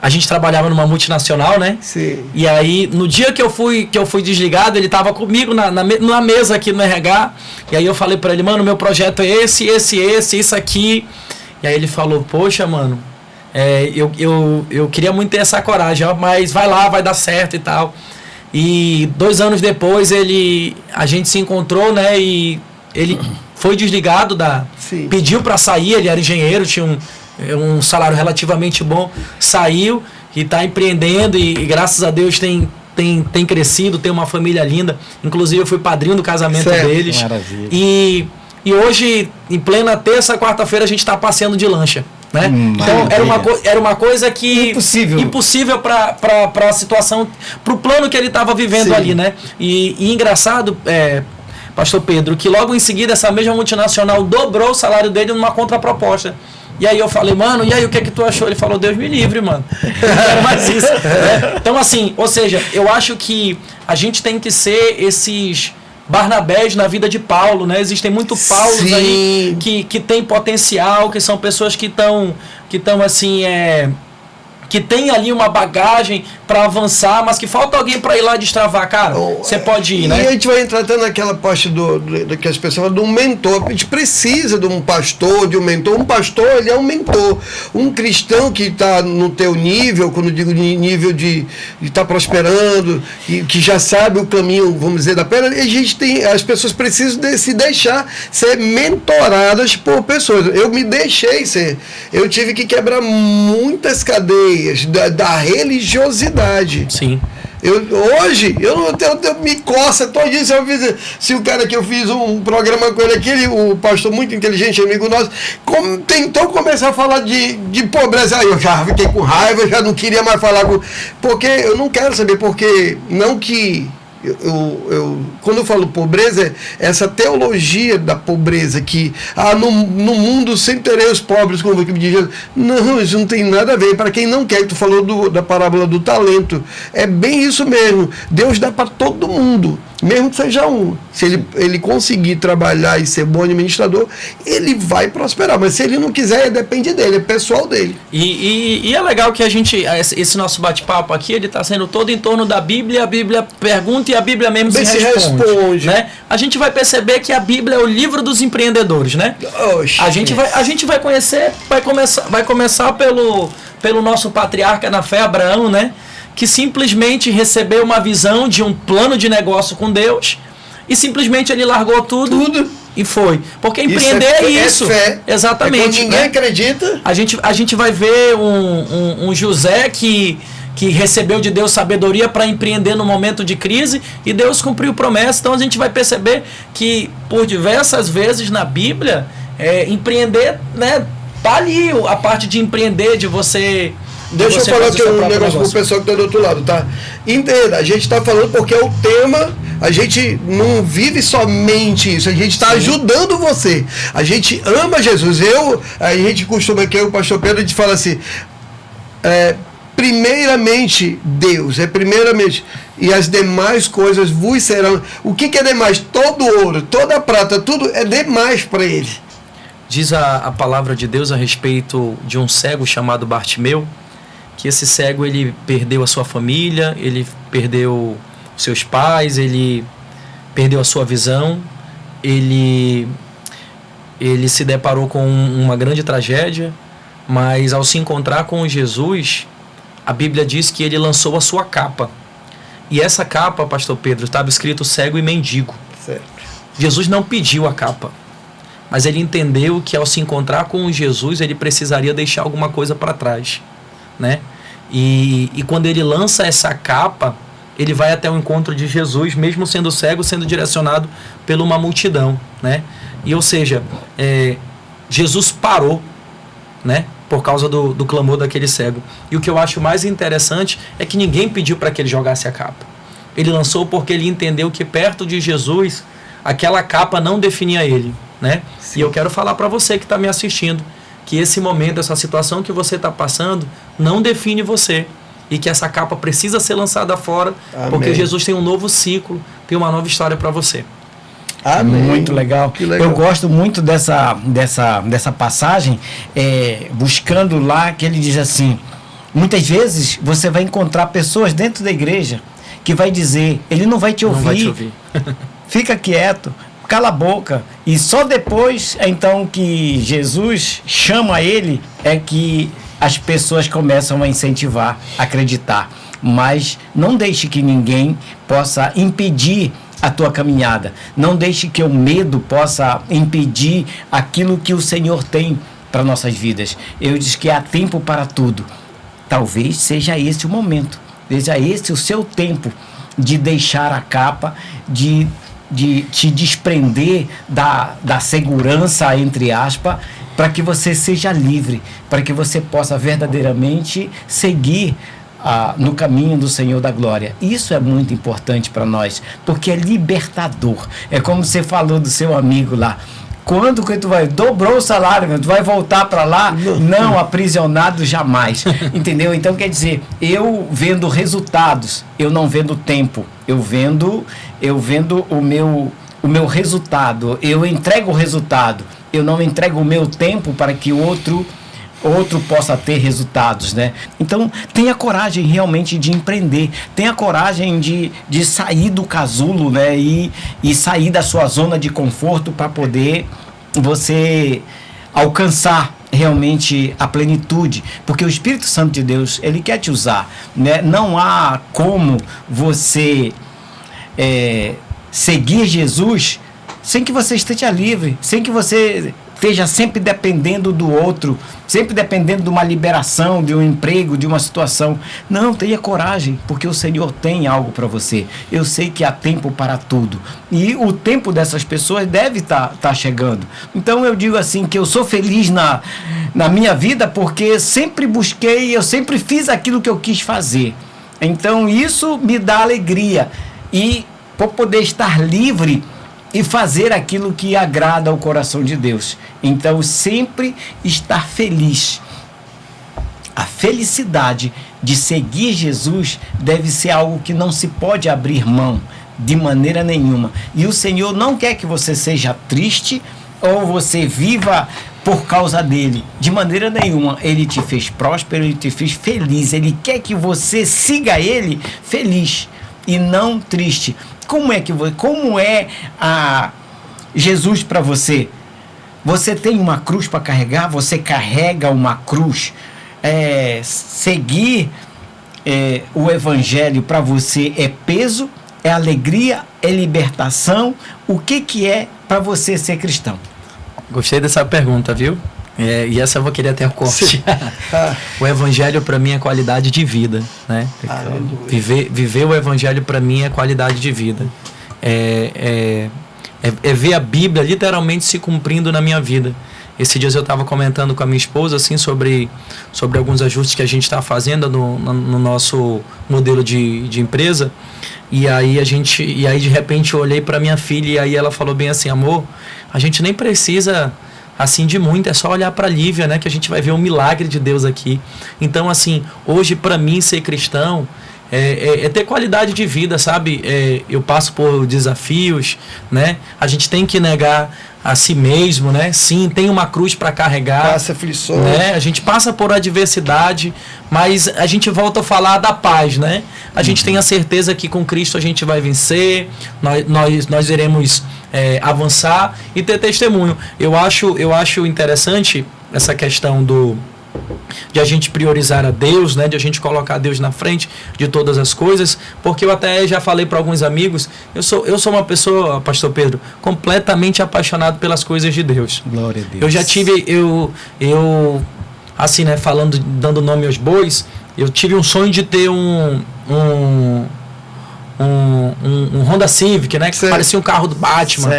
a gente trabalhava numa multinacional, né? Sim. E aí, no dia que eu fui desligado, ele tava comigo na mesa aqui no RH. E aí eu falei pra ele, mano, meu projeto é esse, isso aqui. E aí ele falou, poxa, mano, eu queria muito ter essa coragem, ó, mas vai lá, vai dar certo e tal. E 2 anos depois a gente se encontrou, né? E ele foi desligado pediu para sair, ele era engenheiro, tinha um salário relativamente bom, saiu e está empreendendo e graças a Deus tem crescido, tem uma família linda. Inclusive eu fui padrinho do casamento deles. Maravilha. E hoje, em plena terça, quarta-feira, a gente está passeando de lancha. Né? Então era uma coisa que impossível para a situação, para o plano que ele estava vivendo ali, né? E engraçado, pastor Pedro, que logo em seguida essa mesma multinacional dobrou o salário dele numa contraproposta. E aí eu falei, mano, e aí o que é que tu achou? Ele falou, Deus me livre, mano. Não quero mais isso. Né? Então assim, ou seja, eu acho que a gente tem que ser esses Barnabés na vida de Paulo, né? Existem muitos Paulos aí que tem potencial, que são pessoas que estão assim, que tem ali uma bagagem para avançar, mas que falta alguém para ir lá destravar, cara. Você pode ir, né? E a gente vai entrar até naquela parte do que as pessoas falam de um mentor. A gente precisa de um pastor, de um mentor. Um pastor, ele é um mentor. Um cristão que está no teu nível, quando eu digo nível de estar prosperando, e que já sabe o caminho, vamos dizer, da pedra, as pessoas precisam se deixar ser mentoradas por pessoas. Eu me deixei ser. Eu tive que quebrar muitas cadeias da religiosidade. Sim. Hoje, eu me coça todo dia. Se o cara que eu fiz um programa com ele aqui, o pastor muito inteligente, amigo nosso, tentou começar a falar de pobreza, aí eu já fiquei com raiva, eu já não queria mais falar porque eu não quero saber, porque não que quando eu falo pobreza, essa teologia da pobreza que no mundo sempre terei os pobres, como que me diz, não, isso não tem nada a ver. Para quem não quer, que tu falou da parábola do talento, é bem isso mesmo. Deus dá para todo mundo, mesmo que seja um. Se ele conseguir trabalhar e ser bom administrador, ele vai prosperar, mas se ele não quiser, depende dele, é pessoal dele. E é legal que esse nosso bate-papo aqui, ele está sendo todo em torno da Bíblia, a Bíblia pergunta e a Bíblia mesmo se responde. Né? A gente vai perceber que a Bíblia é o livro dos empreendedores, né? A gente vai começar pelo nosso patriarca na fé, Abraão, né? Que simplesmente recebeu uma visão de um plano de negócio com Deus e simplesmente ele largou tudo. E foi. Porque empreender é isso. É fé. Exatamente. Quando ninguém acredita. A gente vai ver um José que recebeu de Deus sabedoria para empreender no momento de crise e Deus cumpriu promessa. Então a gente vai perceber que por diversas vezes na Bíblia empreender, né, tá ali a parte de empreender, de você. Deixa eu falar aqui um negócio pro pessoal que está do outro lado, tá? Entenda, a gente está falando porque é o tema, a gente não vive somente isso, a gente está ajudando você. A gente ama Jesus. A gente costuma, que o pastor Pedro, a gente fala assim, primeiramente Deus, primeiramente, e as demais coisas vos serão. O que é demais? Todo ouro, toda prata, tudo é demais para ele. Diz a palavra de Deus a respeito de um cego chamado Bartimeu, que esse cego ele perdeu a sua família, ele perdeu seus pais, ele perdeu a sua visão, ele se deparou com uma grande tragédia, mas ao se encontrar com Jesus, a Bíblia diz que ele lançou a sua capa. E essa capa, pastor Pedro, estava escrito cego e mendigo. Certo. Jesus não pediu a capa, mas ele entendeu que ao se encontrar com Jesus, ele precisaria deixar alguma coisa para trás, né? E quando ele lança essa capa, ele vai até o encontro de Jesus, mesmo sendo cego, sendo direcionado por uma multidão, né? E ou seja, Jesus parou, né? Por causa do clamor daquele cego. E o que eu acho mais interessante é que ninguém pediu para que ele jogasse a capa. Ele lançou porque ele entendeu que perto de Jesus, aquela capa não definia ele, né? Sim. E eu quero falar para você que está me assistindo, que esse momento, essa situação que você está passando, não define você. E que essa capa precisa ser lançada fora, Amém. Porque Jesus tem um novo ciclo, tem uma nova história para você. Amém. Muito legal. Eu gosto muito dessa passagem, buscando lá que ele diz assim, Muitas vezes você vai encontrar pessoas dentro da igreja que vai dizer, ele não vai te ouvir, Não vai te ouvir. fica quieto, cala a boca. E só depois, então, que Jesus chama ele, é que as pessoas começam a incentivar, a acreditar. Mas não deixe que ninguém possa impedir a tua caminhada. Não deixe que o medo possa impedir aquilo que o Senhor tem para nossas vidas. Eu disse que há tempo para tudo. Talvez seja esse o momento. Seja esse o seu tempo de deixar a capa, de te desprender da segurança, entre aspas, para que você seja livre, para que você possa verdadeiramente seguir no caminho do Senhor da glória. Isso é muito importante para nós, porque é libertador. É como você falou do seu amigo lá. Quando que tu vai? Dobrou o salário, tu vai voltar para lá? Não, aprisionado jamais. Entendeu? Então, quer dizer, eu vendo resultados, eu não vendo tempo. Eu vendo o meu resultado. Eu entrego o resultado. Eu não entrego o meu tempo para que outro possa ter resultados, né? Então, tenha coragem realmente de empreender, tenha coragem de sair do casulo, né? E sair da sua zona de conforto para poder você alcançar realmente a plenitude, porque o Espírito Santo de Deus, ele quer te usar, né? Não há como você seguir Jesus sem que você esteja livre, sem que você esteja sempre dependendo do outro, sempre dependendo de uma liberação, de um emprego, de uma situação. Não, tenha coragem, porque o Senhor tem algo para você. Eu sei que há tempo para tudo. E o tempo dessas pessoas deve estar chegando. Então eu digo assim, que eu sou feliz na minha vida, porque sempre busquei, eu sempre fiz aquilo que eu quis fazer. Então isso me dá alegria. E por poder estar livre e fazer aquilo que agrada ao coração de Deus. Então, sempre estar feliz. A felicidade de seguir Jesus deve ser algo que não se pode abrir mão de maneira nenhuma. E o Senhor não quer que você seja triste ou você viva por causa dele. De maneira nenhuma. Ele te fez próspero, ele te fez feliz. Ele quer que você siga ele feliz e não triste. Como é Jesus para você? Você tem uma cruz para carregar? Você carrega uma cruz? Seguir o Evangelho para você é peso, é alegria, é libertação? O que é para você ser cristão? Gostei dessa pergunta, viu? E essa eu vou querer até o corte. O Evangelho para mim é qualidade de vida, né? Viver o Evangelho para mim é qualidade de vida. É ver a Bíblia literalmente se cumprindo na minha vida. Esses dias eu estava comentando com a minha esposa assim, sobre alguns ajustes que a gente está fazendo no nosso modelo de empresa. E aí de repente eu olhei para minha filha e aí ela falou bem assim: amor, a gente nem precisa assim de muito, é só olhar para Lívia, né, que a gente vai ver o milagre de Deus aqui. Então assim, hoje para mim ser cristão é ter qualidade de vida, sabe? Eu passo por desafios, né? A gente tem que negar a si mesmo, né? Sim, tem uma cruz para carregar. Passa aflições. Né? A gente passa por adversidade, mas a gente volta a falar da paz, né? A gente tem a certeza que com Cristo a gente vai vencer, nós iremos avançar e ter testemunho. Eu acho interessante essa questão de a gente priorizar a Deus, né? De a gente colocar Deus na frente de todas as coisas, porque eu até já falei para alguns amigos, eu sou uma pessoa, pastor Pedro, completamente apaixonado pelas coisas de Deus. Glória a Deus. Eu já tive, assim, né, dando nome aos bois, eu tive um sonho de ter um Honda Civic, né, que parecia um carro do Batman.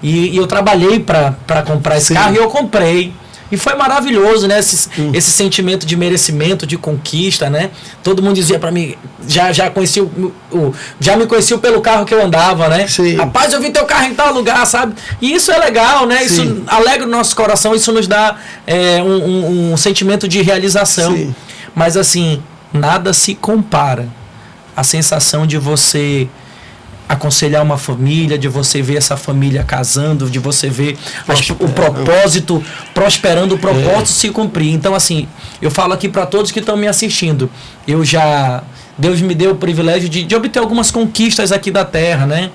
E eu trabalhei para comprar esse carro e eu comprei. E foi maravilhoso, né? Esse sentimento de merecimento, de conquista, né? Todo mundo dizia pra mim, já me conhecia pelo carro que eu andava, né? Sim. Rapaz, eu vi teu carro em tal lugar, sabe? E isso é legal, né? Isso alegra o nosso coração, isso nos dá um sentimento de realização. Sim. Mas assim, nada se compara à sensação de você aconselhar uma família, de você ver essa família casando, de você ver o propósito prosperando, o propósito se cumprir. Então, assim, eu falo aqui para todos que estão me assistindo. Deus me deu o privilégio de obter algumas conquistas aqui da terra, né?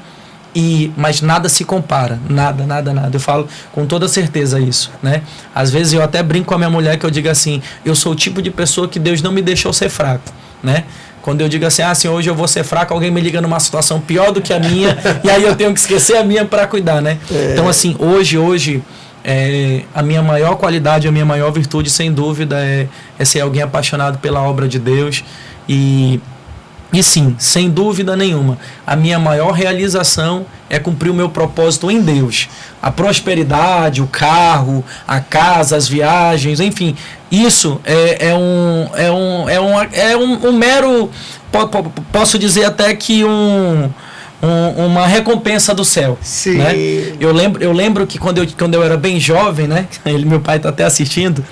Mas nada se compara, nada. Eu falo com toda certeza isso, né? Às vezes eu até brinco com a minha mulher que eu digo assim, eu sou o tipo de pessoa que Deus não me deixou ser fraco, né? Quando eu digo assim, assim, hoje eu vou ser fraco, alguém me liga numa situação pior do que a minha, e aí eu tenho que esquecer a minha para cuidar, né? Então, assim, hoje a minha maior qualidade, a minha maior virtude, sem dúvida, é ser alguém apaixonado pela obra de Deus. E sim, sem dúvida nenhuma, a minha maior realização é cumprir o meu propósito em Deus. A prosperidade, o carro, a casa, as viagens, enfim, isso é um mero, posso dizer até que uma recompensa do céu. Sim. Né? Eu lembro que quando eu era bem jovem, né? Meu pai está até assistindo,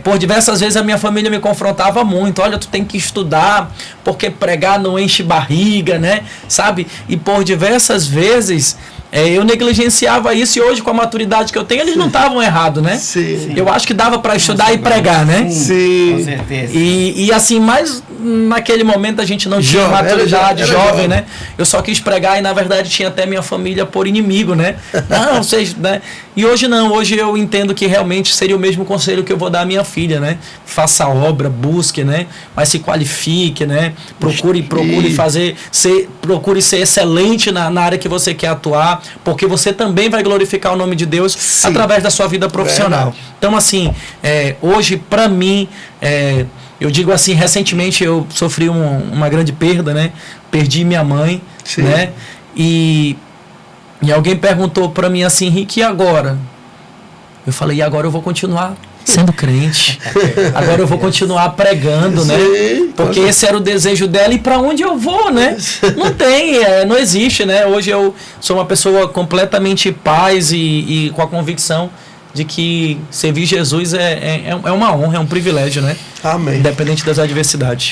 por diversas vezes a minha família me confrontava muito. Olha, tu tem que estudar, porque pregar não enche barriga, né? Sabe? E por diversas vezes eu negligenciava isso, e hoje, com a maturidade que eu tenho, eles não estavam errados, né? Sim. Eu acho que dava para estudar e pregar, né? Sim. Com certeza. E assim, mas naquele momento a gente não tinha maturidade, jovem, né? Eu só quis pregar e, na verdade, tinha até minha família por inimigo, né? Não, vocês, né? E hoje não, hoje eu entendo que realmente seria o mesmo conselho que eu vou dar à minha filha, né? Faça a obra, busque, né? Mas se qualifique, né? Procure ser excelente na área que você quer atuar, porque você também vai glorificar o nome de Deus. Sim. Através da sua vida profissional. Verdade. Então, assim, hoje, para mim, eu digo assim, recentemente eu sofri uma grande perda, né? Perdi minha mãe, sim, né? E alguém perguntou para mim assim, Henrique, e agora? Eu falei, e agora eu vou continuar sendo crente. Agora eu vou continuar pregando, né? Porque esse era o desejo dela. E para onde eu vou, né? Não tem, não existe, né? Hoje eu sou uma pessoa completamente paz e com a convicção de que servir Jesus é uma honra, é um privilégio, né? Amém. Independente das adversidades.